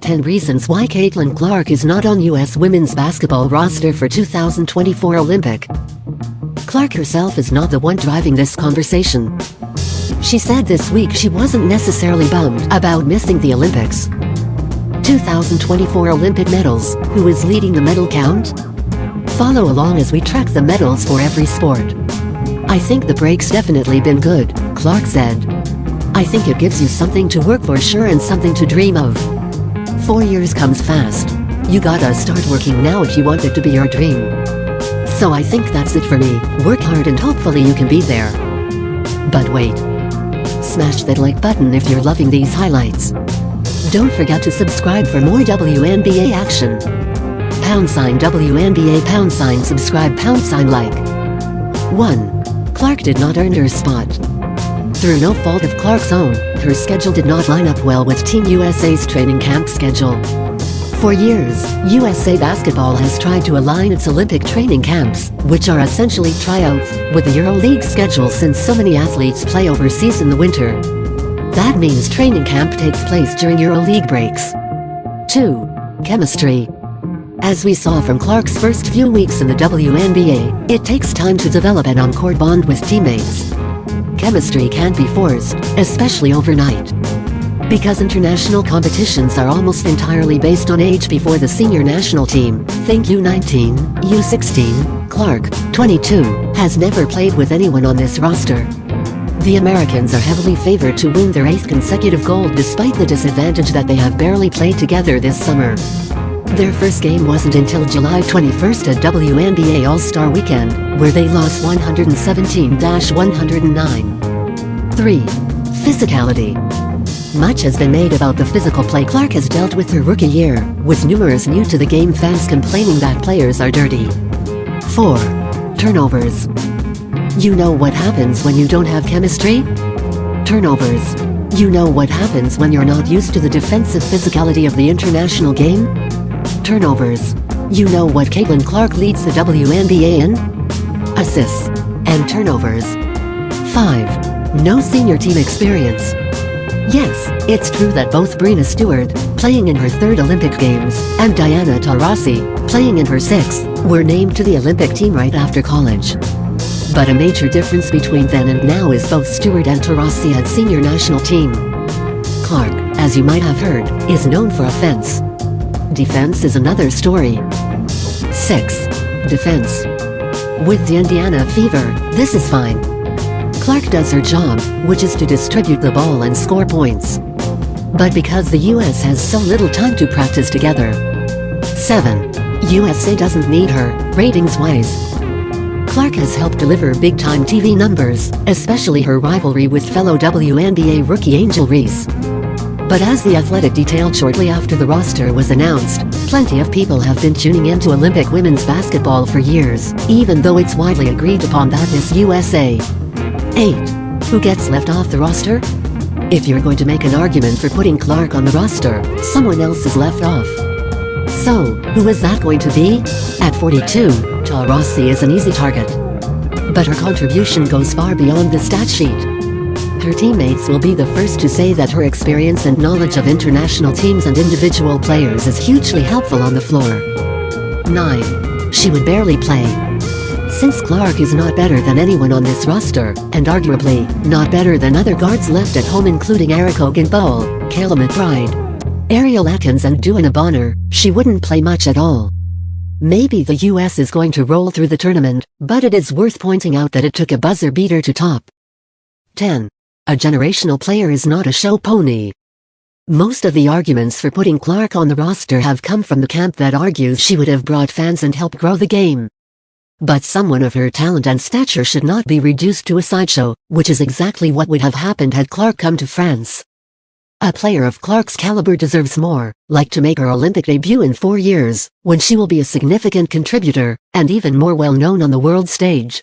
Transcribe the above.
10 reasons why Caitlin Clark is not on U.S. women's basketball roster for 2024 Olympic. Clark herself is not the one driving this conversation. She said this week she wasn't necessarily bummed about missing the Olympics. 2024 Olympic medals, who is leading the medal count? Follow along as we track the medals for every sport. I think the break's definitely been good, Clark said. I think it gives you something to work for sure and something to dream of. 4 years comes fast. You gotta start working now if you want it to be your dream. So I think that's it for me. Work hard and hopefully you can be there. But wait. Smash that like button if you're loving these highlights. Don't forget to subscribe for more WNBA action. # WNBA # subscribe # like. 1. Clark did not earn her spot. Through no fault of Clark's own, her schedule did not line up well with Team USA's training camp schedule. For years, USA Basketball has tried to align its Olympic training camps, which are essentially tryouts, with the EuroLeague schedule since so many athletes play overseas in the winter. That means training camp takes place during EuroLeague breaks. 2. Chemistry. As we saw from Clark's first few weeks in the WNBA, it takes time to develop an on-court bond with teammates. Chemistry can't be forced, especially overnight. Because international competitions are almost entirely based on age before the senior national team, think U19, U16, Clark, 22, has never played with anyone on this roster. The Americans are heavily favored to win their 8th consecutive gold despite the disadvantage that they have barely played together this summer. Their first game wasn't until July 21st at WNBA All-Star Weekend, where they lost 117-109. 3. Physicality. Much has been made about the physical play Clark has dealt with her rookie year, with numerous new-to-the-game fans complaining that players are dirty. 4. Turnovers. You know what happens when you don't have chemistry? Turnovers. You know what happens when you're not used to the defensive physicality of the international game? Turnovers. You know what Caitlin Clark leads the WNBA in? Assists and turnovers. 5. No senior team experience. Yes, it's true that both Breanna Stewart, playing in her 3rd Olympic Games, and Diana Taurasi, playing in her 6th, were named to the Olympic team right after college. But a major difference between then and now is both Stewart and Taurasi had senior national team. Clark, as you might have heard, is known for offense. Defense is another story. 6. Defense. With the Indiana Fever, this is fine. Clark does her job, which is to distribute the ball and score points. But because the US has so little time to practice together. 7. USA doesn't need her, ratings-wise. Clark has helped deliver big-time TV numbers, especially her rivalry with fellow WNBA rookie Angel Reese. But as The Athletic detailed shortly after the roster was announced, plenty of people have been tuning into Olympic women's basketball for years, even though it's widely agreed upon that Miss USA. 8. Who gets left off the roster? If you're going to make an argument for putting Clark on the roster, someone else is left off. So, who is that going to be? At 42, Taurasi is an easy target. But her contribution goes far beyond the stat sheet. Her teammates will be the first to say that her experience and knowledge of international teams and individual players is hugely helpful on the floor. 9. She would barely play. Since Clark is not better than anyone on this roster, and arguably, not better than other guards left at home including Erica Ogunbowale, Kayla McBride, Ariel Atkins and Duana Bonner, she wouldn't play much at all. Maybe the US is going to roll through the tournament, but it is worth pointing out that it took a buzzer beater to top. 10. A generational player is not a show pony. Most of the arguments for putting Clark on the roster have come from the camp that argues she would have brought fans and helped grow the game. But someone of her talent and stature should not be reduced to a sideshow, which is exactly what would have happened had Clark come to France. A player of Clark's caliber deserves more, like to make her Olympic debut in 4 years, when she will be a significant contributor, and even more well-known on the world stage.